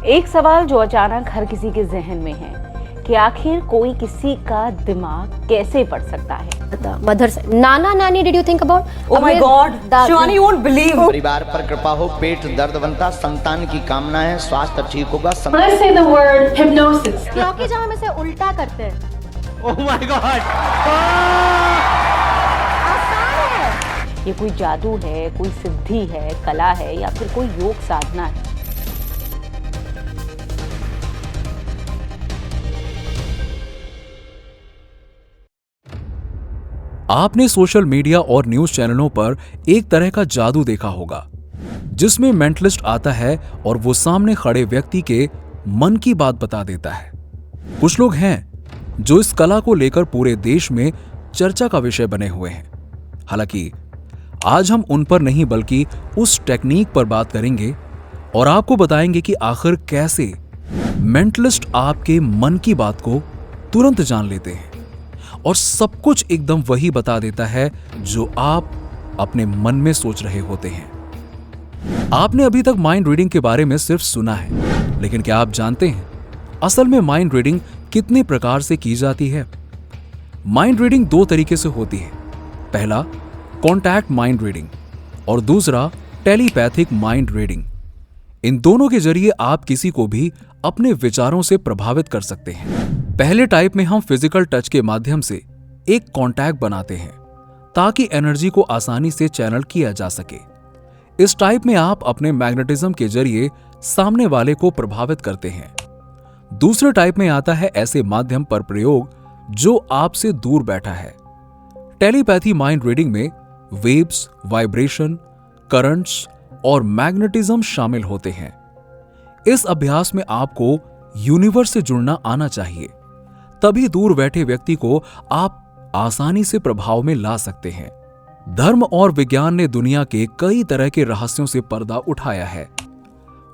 एक सवाल जो अचानक हर किसी के जहन में है कि आखिर कोई किसी का दिमाग कैसे पढ़ सकता है। मदर से नाना नानी did you think about? Oh my God, Shivani, you won't believe. परिवार पर कृपा हो, पेट दर्द बनता, संतान की कामना है, स्वास्थ्य ठीक होगा। Let's say the word hypnosis. क्योंकि जब हम इसे उल्टा करते हैं Oh my God! आसान है। ये कोई जादू है, कोई सिद्धि है, कला है या फिर कोई योग साधना है। आपने सोशल मीडिया और न्यूज चैनलों पर एक तरह का जादू देखा होगा जिसमें मेंटलिस्ट आता है और वो सामने खड़े व्यक्ति के मन की बात बता देता है। कुछ लोग हैं जो इस कला को लेकर पूरे देश में चर्चा का विषय बने हुए हैं। हालांकि आज हम उन पर नहीं बल्कि उस टेक्निक पर बात करेंगे और आपको बताएंगे कि आखिर कैसे मेंटलिस्ट आपके मन की बात को तुरंत जान लेते हैं और सब कुछ एकदम वही बता देता है जो आप अपने मन में सोच रहे होते हैं। आपने अभी तक माइंड रीडिंग के बारे में सिर्फ सुना है, लेकिन क्या आप जानते हैं असल में माइंड रीडिंग कितने प्रकार से की जाती है? माइंड रीडिंग दो तरीके से होती है। पहला कॉन्टैक्ट माइंड रीडिंग और दूसरा टेलीपैथिक माइंड रीडिंग। इन दोनों के जरिए आप किसी को भी अपने विचारों से प्रभावित कर सकते हैं। पहले टाइप में हम फिजिकल टच के माध्यम से एक कॉन्टैक्ट बनाते हैं ताकि एनर्जी को आसानी से चैनल किया जा सके। इस टाइप में आप अपने मैग्नेटिज्म के जरिए सामने वाले को प्रभावित करते हैं। दूसरे टाइप में आता है ऐसे माध्यम पर प्रयोग जो आपसे दूर बैठा है। टेलीपैथी माइंड रीडिंग में वेव्स, वाइब्रेशन, करंट्स और मैग्नेटिज्म शामिल होते हैं। इस अभ्यास में आपको यूनिवर्स से जुड़ना आना चाहिए, तभी दूर बैठे व्यक्ति को आप आसानी से प्रभाव में ला सकते हैं। धर्म और विज्ञान ने दुनिया के कई तरह के रहस्यों से पर्दा उठाया है।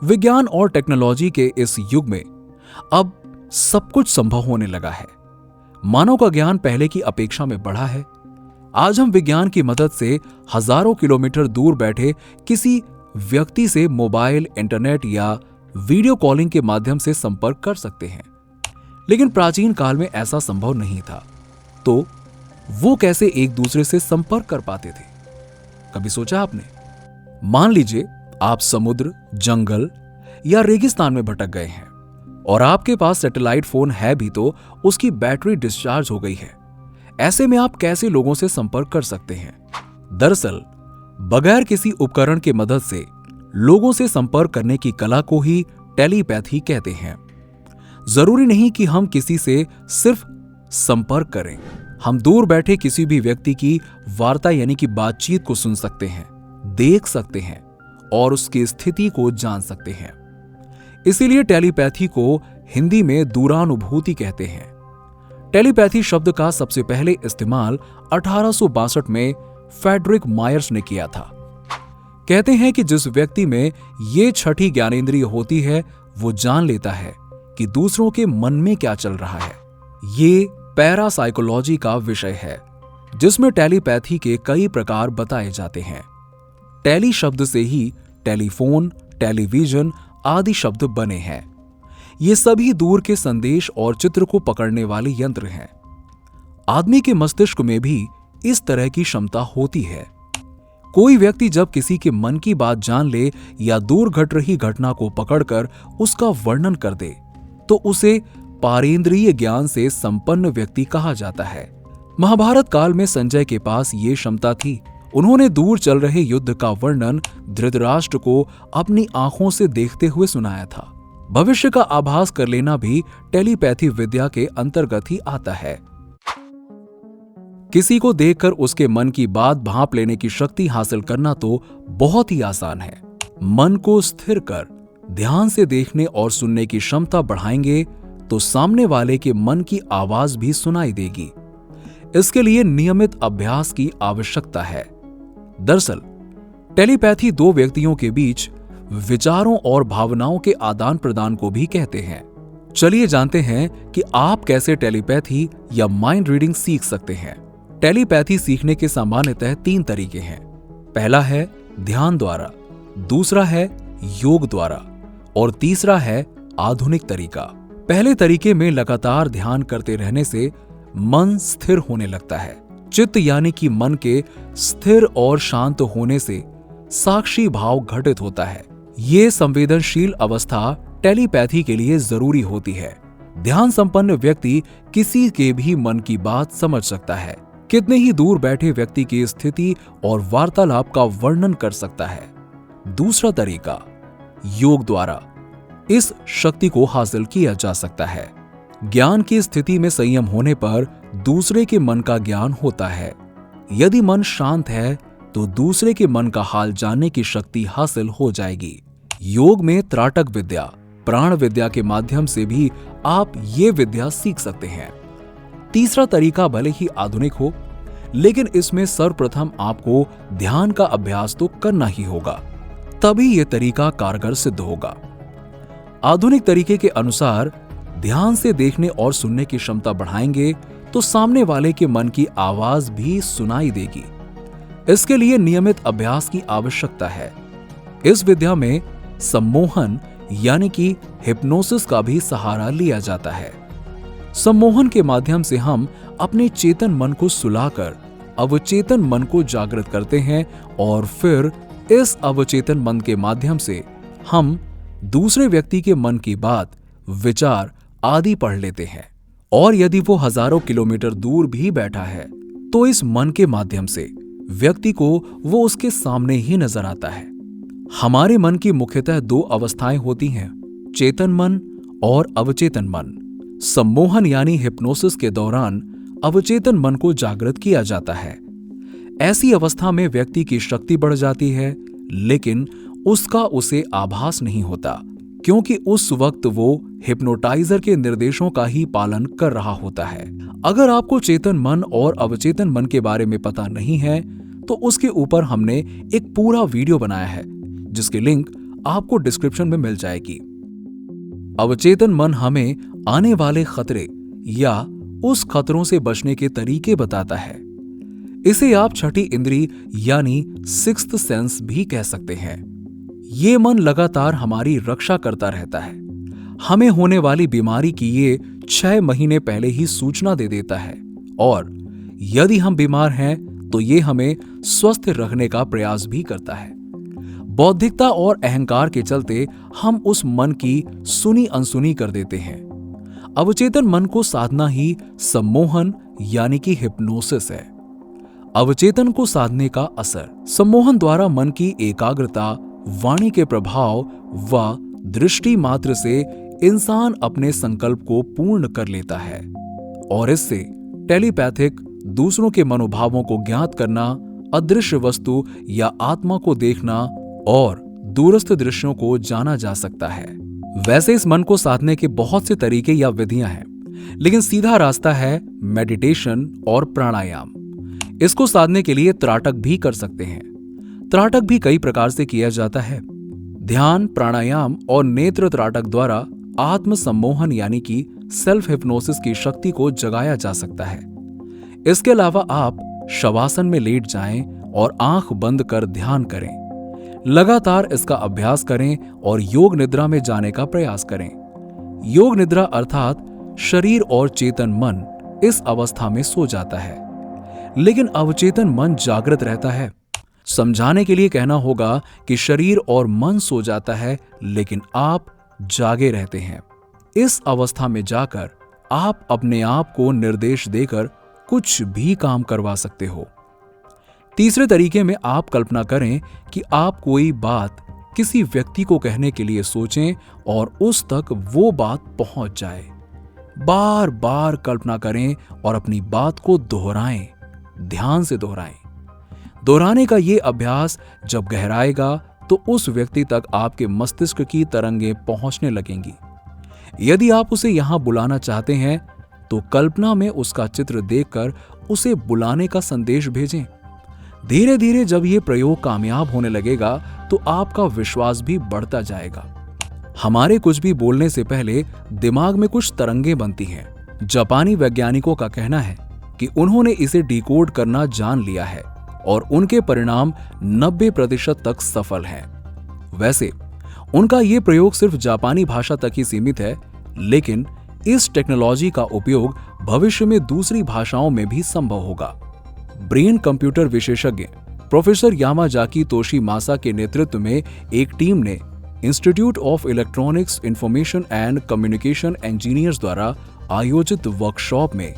विज्ञान और टेक्नोलॉजी के इस युग में अब सब कुछ संभव होने लगा है। मानव का ज्ञान पहले की अपेक्षा में बढ़ा है। आज हम विज्ञान की मदद से हजारों किलोमीटर दूर बैठे किसी व्यक्ति से मोबाइल, इंटरनेट या वीडियो कॉलिंग के माध्यम से संपर्क कर सकते हैं। लेकिन प्राचीन काल में ऐसा संभव नहीं था, तो वो कैसे एक दूसरे से संपर्क कर पाते थे? कभी सोचा आपने? मान लीजिए आप समुद्र, जंगल या रेगिस्तान में भटक गए हैं और आपके पास सैटेलाइट फोन है भी तो उसकी बैटरी डिस्चार्ज हो गई है। ऐसे में आप कैसे लोगों से संपर्क कर सकते हैं? दरअसल बगैर किसी उपकरण के मदद से लोगों से संपर्क करने की कला को ही टेलीपैथी कहते हैं। जरूरी नहीं कि हम किसी से सिर्फ संपर्क करें, हम दूर बैठे किसी भी व्यक्ति की वार्ता यानी कि बातचीत को सुन सकते हैं, देख सकते हैं और उसकी स्थिति को जान सकते हैं। इसीलिए टेलीपैथी को हिंदी में दूरानुभूति कहते हैं। टेलीपैथी शब्द का सबसे पहले इस्तेमाल 1862 में फ्रेडरिक मायर्स ने किया था। कहते हैं कि जिस व्यक्ति में ये छठी ज्ञानेंद्रिय होती है वो जान लेता है कि दूसरों के मन में क्या चल रहा है। ये पैरासाइकोलॉजी का विषय है जिसमें टेलीपैथी के कई प्रकार बताए जाते हैं। टेली शब्द से ही टेलीफोन, टेलीविजन आदि शब्द बने हैं। ये सभी दूर के संदेश और चित्र को पकड़ने वाले यंत्र हैं। आदमी के मस्तिष्क में भी इस तरह की क्षमता होती है। कोई व्यक्ति जब किसी के मन की बात जान ले या दूर घट रही घटना को पकड़कर उसका वर्णन कर दे तो उसे पारेंद्रिय ज्ञान से संपन्न व्यक्ति कहा जाता है। महाभारत काल में संजय के पास ये क्षमता थी। उन्होंने दूर चल रहे युद्ध का वर्णन धृतराष्ट्र को अपनी आंखों से देखते हुए सुनाया था। भविष्य का आभास कर लेना भी टेलीपैथी विद्या के अंतर्गत ही आता है। किसी को देखकर उसके मन की बात भांप लेने की शक्ति हासिल करना तो बहुत ही आसान है। मन को स्थिर कर ध्यान से देखने और सुनने की क्षमता बढ़ाएंगे तो सामने वाले के मन की आवाज भी सुनाई देगी। इसके लिए नियमित अभ्यास की आवश्यकता है। दरअसल टेलीपैथी दो व्यक्तियों के बीच विचारों और भावनाओं के आदान प्रदान को भी कहते हैं। चलिए जानते हैं कि आप कैसे टेलीपैथी या माइंड रीडिंग सीख सकते हैं। टेलीपैथी सीखने के सामान्यतः 3 तरीके हैं। पहला है ध्यान द्वारा, दूसरा है योग द्वारा और तीसरा है आधुनिक तरीका। पहले तरीके में लगातार ध्यान करते रहने से मन स्थिर होने लगता है। चित्त यानी कि मन के स्थिर और शांत होने से साक्षी भाव घटित होता है। ये संवेदनशील अवस्था टेलीपैथी के लिए जरूरी होती है। ध्यान संपन्न व्यक्ति किसी के भी मन की बात समझ सकता है, कितने ही दूर बैठे व्यक्ति की स्थिति और वार्तालाप का वर्णन कर सकता है। दूसरा तरीका, योग द्वारा इस शक्ति को हासिल किया जा सकता है। ज्ञान की स्थिति में संयम होने पर दूसरे के मन का ज्ञान होता है। यदि मन शांत है तो दूसरे के मन का हाल जानने की शक्ति हासिल हो जाएगी। योग में त्राटक विद्या, प्राण विद्या के माध्यम से भी आप ये विद्या सीख सकते हैं। तीसरा तरीका भले ही आधुनिक हो, लेकिन इसमें सर्वप्रथम आपको ध्यान का अभ्यास तो करना ही होगा, तभी यह तरीका कारगर सिद्ध होगा। आधुनिक तरीके के अनुसार ध्यान से देखने और सुनने की क्षमता बढ़ाएंगे तो सामने वाले के मन की आवाज भी सुनाई देगी। इसके लिए नियमित अभ्यास की आवश्यकता है। इस विद्या में सम्मोहन यानी कि हिप्नोसिस का भी सहारा लिया जाता है। सम्मोहन के माध्यम से हम अपने चेतन मन को सुलाकर अवचेतन मन को जागृत करते हैं और फिर इस अवचेतन मन के माध्यम से हम दूसरे व्यक्ति के मन की बात, विचार आदि पढ़ लेते हैं। और यदि वो हजारों किलोमीटर दूर भी बैठा है तो इस मन के माध्यम से व्यक्ति को वो उसके सामने ही नजर आता है। हमारे मन की मुख्यतः दो अवस्थाएं होती हैं, चेतन मन और अवचेतन मन। सम्मोहन यानी हिप्नोसिस के दौरान अवचेतन मन को जागृत किया जाता है। ऐसी अवस्था में व्यक्ति की शक्ति बढ़ जाती है, लेकिन उसका उसे आभास नहीं होता, क्योंकि उस वक्त वो हिप्नोटाइजर के निर्देशों का ही पालन कर रहा होता है। अगर आपको चेतन मन और अवचेतन मन के बारे में पता नहीं है तो उसके ऊपर हमने एक पूरा वीडियो बनाया है, जिसकी लिंक आपको डिस्क्रिप्शन में मिल जाएगी। अवचेतन मन हमें आने वाले खतरे या उस खतरों से बचने के तरीके बताता है। इसे आप छठी इंद्री यानी सिक्स्थ सेंस भी कह सकते हैं। ये मन लगातार हमारी रक्षा करता रहता है। हमें होने वाली बीमारी की ये 6 महीने पहले ही सूचना दे देता है, और यदि हम बीमार हैं तो ये हमें स्वस्थ रखने का प्रयास भी करता है। बौद्धिकता और अहंकार के चलते हम उस मन की सुनी अनसुनी कर देते हैं। अवचेतन मन को साधना ही सम्मोहन यानी कि हिप्नोसिस है। अवचेतन को साधने का असर, सम्मोहन द्वारा मन की एकाग्रता, वाणी के प्रभाव व दृष्टि मात्र से इंसान अपने संकल्प को पूर्ण कर लेता है, और इससे टेलीपैथिक दूसरों के मनोभावों को ज्ञात करना, अदृश्य वस्तु या आत्मा को देखना और दूरस्थ दृश्यों को जाना जा सकता है। वैसे इस मन को साधने के बहुत से तरीके या विधियां हैं, लेकिन सीधा रास्ता है मेडिटेशन और प्राणायाम। इसको साधने के लिए त्राटक भी कर सकते हैं। त्राटक भी कई प्रकार से किया जाता है। ध्यान, प्राणायाम और नेत्र त्राटक द्वारा आत्म सम्मोहन यानी कि सेल्फ हिप्नोसिस की शक्ति को जगाया जा सकता है। इसके अलावा आप शवासन में लेट जाएं और आंख बंद कर ध्यान करें। लगातार इसका अभ्यास करें और योग निद्रा में जाने का प्रयास करें। योग निद्रा अर्थात शरीर और चेतन मन इस अवस्था में सो जाता है, लेकिन अवचेतन मन जागृत रहता है। समझाने के लिए कहना होगा कि शरीर और मन सो जाता है, लेकिन आप जागे रहते हैं। इस अवस्था में जाकर आप अपने आप को निर्देश देकर कुछ भी काम करवा सकते हो। तीसरे तरीके में आप कल्पना करें कि आप कोई बात किसी व्यक्ति को कहने के लिए सोचें और उस तक वो बात पहुंच जाए। बार बार कल्पना करें और अपनी बात को दोहराएं, ध्यान से दोहराएं। दोहराने का ये अभ्यास जब गहराएगा तो उस व्यक्ति तक आपके मस्तिष्क की तरंगें पहुंचने लगेंगी। यदि आप उसे यहां बुलाना चाहते हैं तो कल्पना में उसका चित्र देखकर उसे बुलाने का संदेश भेजें। धीरे धीरे जब ये प्रयोग कामयाब होने लगेगा तो आपका विश्वास भी बढ़ता जाएगा। हमारे कुछ भी बोलने से पहले दिमाग में कुछ तरंगें बनती हैं। जापानी वैज्ञानिकों का कहना है कि उन्होंने इसे डिकोड करना जान लिया है और उनके परिणाम 90% तक सफल हैं। वैसे उनका ये प्रयोग सिर्फ जापानी भाषा तक ही सीमित है, लेकिन इस टेक्नोलॉजी का उपयोग भविष्य में दूसरी भाषाओं में भी संभव होगा। ब्रेन कंप्यूटर विशेषज्ञ प्रोफेसर यामाजाकी तोशीमासा के नेतृत्व में एक टीम ने institute of electronics information and communication engineers द्वारा आयोजित वर्कशॉप में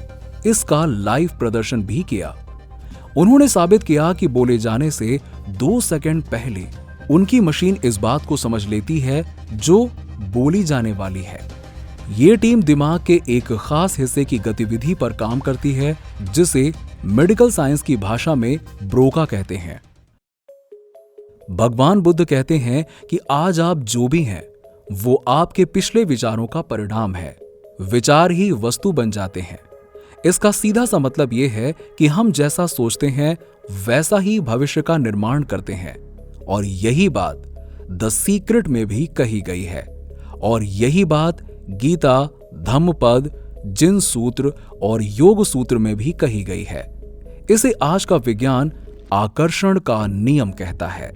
इसका लाइव प्रदर्शन भी किया। उन्होंने साबित किया कि बोले जाने से 2 सेकंड पहले उनकी मशीन इस बात को समझ लेती है जो बोली जाने वाली है। ये टीम दिमाग के एक खास हिस्से की गतिविधि पर काम करती है, जिसे मेडिकल साइंस की भाषा में ब्रोका कहते हैं। भगवान बुद्ध कहते हैं कि आज आप जो भी हैं, वो आपके पिछले विचारों का परिणाम है। विचार ही वस्तु बन जाते हैं। इसका सीधा सा मतलब यह है कि हम जैसा सोचते हैं वैसा ही भविष्य का निर्माण करते हैं। और यही बात द सीक्रेट में भी कही गई है, और यही बात गीता, धम्मपद, जिन सूत्र और योग सूत्र में भी कही गई है। इसे आज का विज्ञान आकर्षण का नियम कहता है।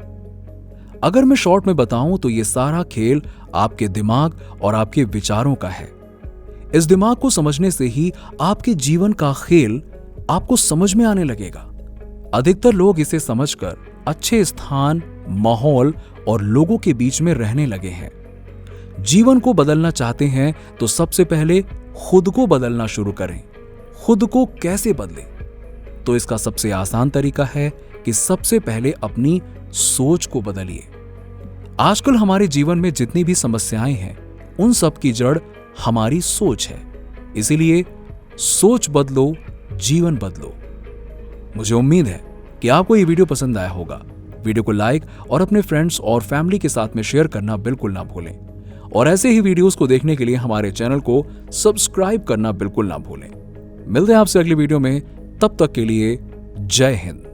अगर मैं शॉर्ट में बताऊं तो ये सारा खेल आपके दिमाग और आपके विचारों का है। इस दिमाग को समझने से ही आपके जीवन का खेल आपको समझ में आने लगेगा। अधिकतर लोग इसे समझकर अच्छे स्थान, माहौल और लोगों के बीच में रहने लगे हैं। जीवन को बदलना चाहते हैं तो सबसे पहले खुद को बदलना शुरू करें। खुद को कैसे बदलें? तो इसका सबसे आसान तरीका है कि सबसे पहले अपनी सोच को बदलिए। आजकल हमारे जीवन में जितनी भी समस्याएं हैं, उन सब की जड़ हमारी सोच है। इसीलिए सोच बदलो, जीवन बदलो। मुझे उम्मीद है कि आपको ये वीडियो पसंद आया होगा। वीडियो को लाइक और अपने फ्रेंड्स और फैमिली के साथ में शेयर करना बिल्कुल ना भूलें। और ऐसे ही वीडियोस को देखने के लिए हमारे चैनल को सब्सक्राइब करना बिल्कुल ना भूलें। मिलते हैं आपसे अगली वीडियो में, तब तक के लिए जय हिंद।